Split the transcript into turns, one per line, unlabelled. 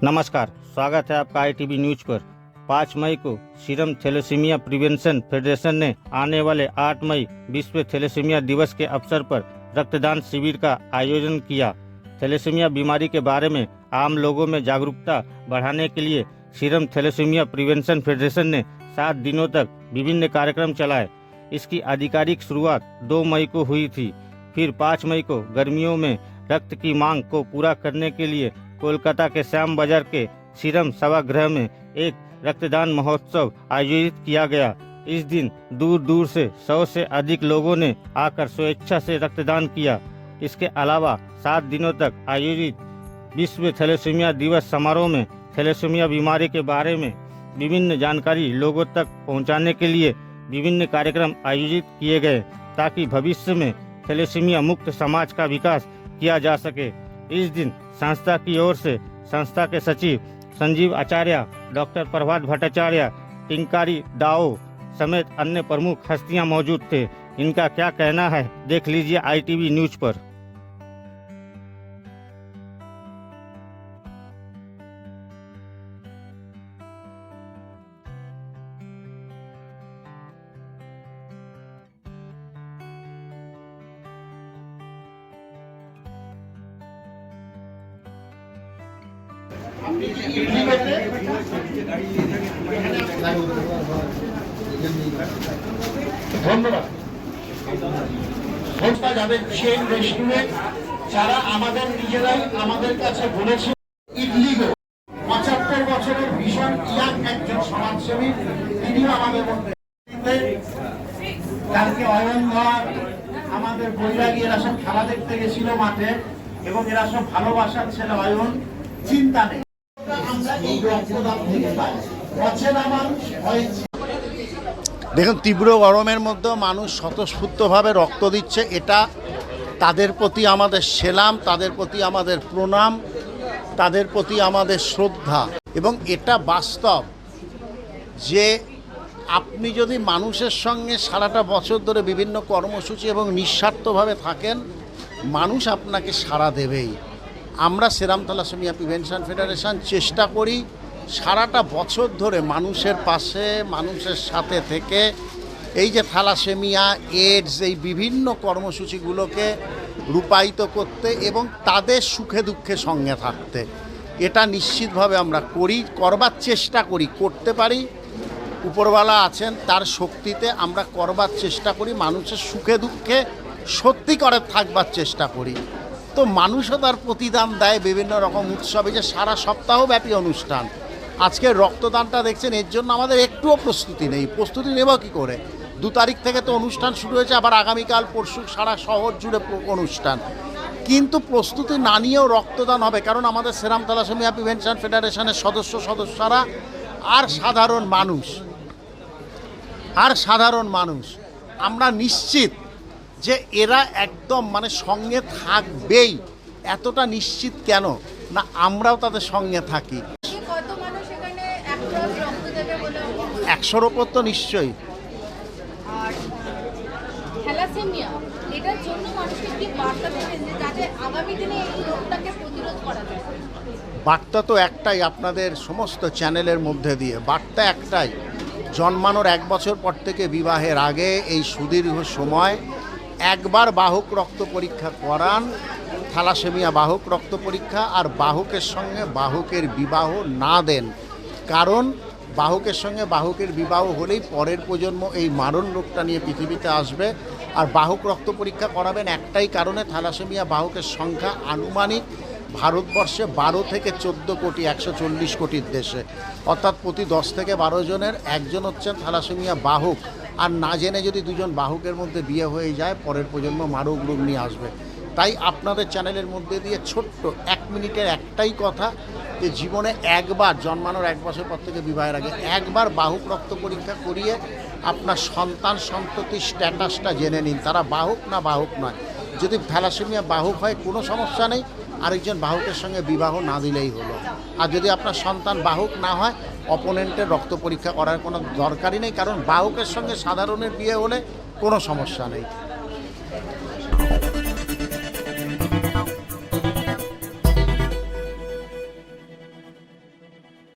नमस्कार, स्वागत है आपका ITV न्यूज पर। 5 मई को सीरम थैलेसीमिया प्रिवेंशन फेडरेशन ने आने वाले 8 मई विश्व थैलेसीमिया दिवस के अवसर पर रक्तदान शिविर का आयोजन किया। थैलेसीमिया बीमारी के बारे में आम लोगों में जागरूकता बढ़ाने के लिए सीरम थैलेसीमिया प्रिवेंशन फेडरेशन ने 7 दिनों तक विभिन्न कार्यक्रम चलाए। इसकी आधिकारिक शुरुआत 2 मई को हुई थी। फिर 5 मई को गर्मियों में रक्त की मांग को पूरा करने के लिए कोलकाता के श्याम बाजार के सीरम सभागृह में एक रक्तदान महोत्सव आयोजित किया गया। इस दिन दूर दूर से 100 से अधिक लोगों ने आकर स्वेच्छा से रक्तदान किया। इसके अलावा 7 दिनों तक आयोजित विश्व थैलेसीमिया दिवस समारोह में थैलेसीमिया बीमारी के बारे में विभिन्न जानकारी लोगों तक पहुंचाने के लिए विभिन्न कार्यक्रम आयोजित किए गए, ताकि भविष्य में थैलेसीमिया मुक्त समाज का विकास किया जा सके। इस दिन संस्था की ओर से संस्था के सचिव संजीव आचार्य, डॉक्टर प्रभात भट्टाचार्य, टिंकारी दाओ समेत अन्य प्रमुख हस्तियां मौजूद थे। इनका क्या कहना है, देख लीजिए ITV न्यूज पर।
ধন্যবাদ। সংস্থা যাদের চেন রেস্টুরেন্ট যারা আমাদের নিজেরাই আমাদের কাছে বলেছে ইডলিগো 75 বছরের ভীষণ ইয়াং একজন সমাজসেবী, তিনিও আমাদের মধ্যে। কালকে অয়নধর আমাদের বৈরাগী, এরা সব খেলা দেখতে গেছিল মাঠে এবং এরা সব ভালোবাসার ছেলে। অয়ন চিন্তা নেই, আমরা এই রক্তদান থেকে পাই। অচেনা মানুষ হয়েছে। দেখুন, তীব্র গরমের মধ্যে মানুষ স্বতঃস্ফূর্তভাবে রক্ত দিচ্ছে। এটা তাদের প্রতি আমাদের সেলাম, তাদের প্রতি আমাদের প্রণাম, তাদের প্রতি আমাদের শ্রদ্ধা। এবং এটা বাস্তব যে আপনি যদি মানুষের সঙ্গে সারাটা বছর ধরে বিভিন্ন কর্মসূচি এবং নিঃস্বার্থভাবে থাকেন, মানুষ আপনাকে সাড়া দেবেই। আমরা সিরাম থ্যালাসেমিয়া প্রিভেনশন ফেডারেশন চেষ্টা করি সারাটা বছর ধরে মানুষের পাশে, মানুষের সাথে থেকে এই যে থ্যালাসেমিয়া, এইডস, এই বিভিন্ন কর্মসূচিগুলোকে রূপায়িত করতে এবং তাদের সুখে দুঃখে সঙ্গে থাকতে। এটা নিশ্চিতভাবে আমরা করি, করবার চেষ্টা করি, করতে পারি। উপরওয়ালা আছেন, তার শক্তিতে আমরা করবার চেষ্টা করি, মানুষের সুখে দুঃখে সত্যি করে থাকবার চেষ্টা করি। তো মানুষও তার প্রতিদান দেয় বিভিন্ন রকম উৎসবে, যে সারা সপ্তাহব্যাপী অনুষ্ঠান। আজকে রক্তদানটা দেখছেন, এর জন্য আমাদের একটুও প্রস্তুতি নেই। প্রস্তুতি নেব কী করে? 2 তারিখ থেকে তো অনুষ্ঠান শুরু হয়েছে, আবার আগামীকাল পরশু সারা শহর জুড়ে অনুষ্ঠান। কিন্তু প্রস্তুতি না নিয়েও রক্তদান হবে, কারণ আমাদের সিরাম থ্যালাসেমিয়া প্রিভেনশন ফেডারেশনের সদস্যরা আর সাধারণ মানুষ আমরা নিশ্চিত যে এরা একদম সঙ্গে থাকবেই। এতটা নিশ্চিত কেন না, আমরাও তাদের সঙ্গে থাকি। 100-র ওপর তো নিশ্চয়ই। বার্তা তো একটাই, আপনাদের সমস্ত চ্যানেলের মধ্যে দিয়ে বার্তা একটাই, জন্মানোর 1 বছর পর থেকে বিবাহের আগে এই সুদীর্ঘ সময় একবার বাহক রক্ত পরীক্ষা করান, থ্যালাসেমিয়া বাহক রক্ত পরীক্ষা। আর বাহকের সঙ্গে বাহকের বিবাহ না দেন, কারণ বাহকের সঙ্গে বাহকের বিবাহ হলেই পরের প্রজন্ম এই মারণ রোগটা নিয়ে পৃথিবীতে আসবে। আর বাহক রক্ত পরীক্ষা করাবেন একটাই কারণে, থ্যালাসেমিয়া বাহকের সংখ্যা আনুমানিক ভারতবর্ষে 12 থেকে 14 কোটি, 140 কোটির দেশে, অর্থাৎ প্রতি 10 থেকে 12 জনের একজন হচ্ছেন থ্যালাসেমিয়া বাহক। আর না জেনে যদি 2 জন বাহকের মধ্যে বিয়ে হয়ে যায়, পরের প্রজন্ম মারক রোগ নিয়ে আসবে। তাই আপনাদের চ্যানেলের মধ্যে দিয়ে ছোট্ট 1 মিনিটের একটাই কথা, যে জীবনে একবার, জন্মানোর 1 বছর পর থেকে বিবাহের আগে একবার বাহক রক্ত পরীক্ষা করিয়ে আপনার সন্তান সন্ততির স্ট্যাটাসটা জেনে নিন, তারা বাহক না বাহক নয়। যদি থ্যালাসেমিয়া বাহক হয় কোনো সমস্যা নেই, আরেকজন বাহকের সঙ্গে বিবাহ না দিলেই হলো। আর যদি আপনার সন্তান বাহক না হয়, অপোনেন্টের রক্ত পরীক্ষা করার কোনো দরকারই নেই, কারণ বাহকের সঙ্গে সাধারণের বিয়ে হলে কোনো সমস্যা নেই।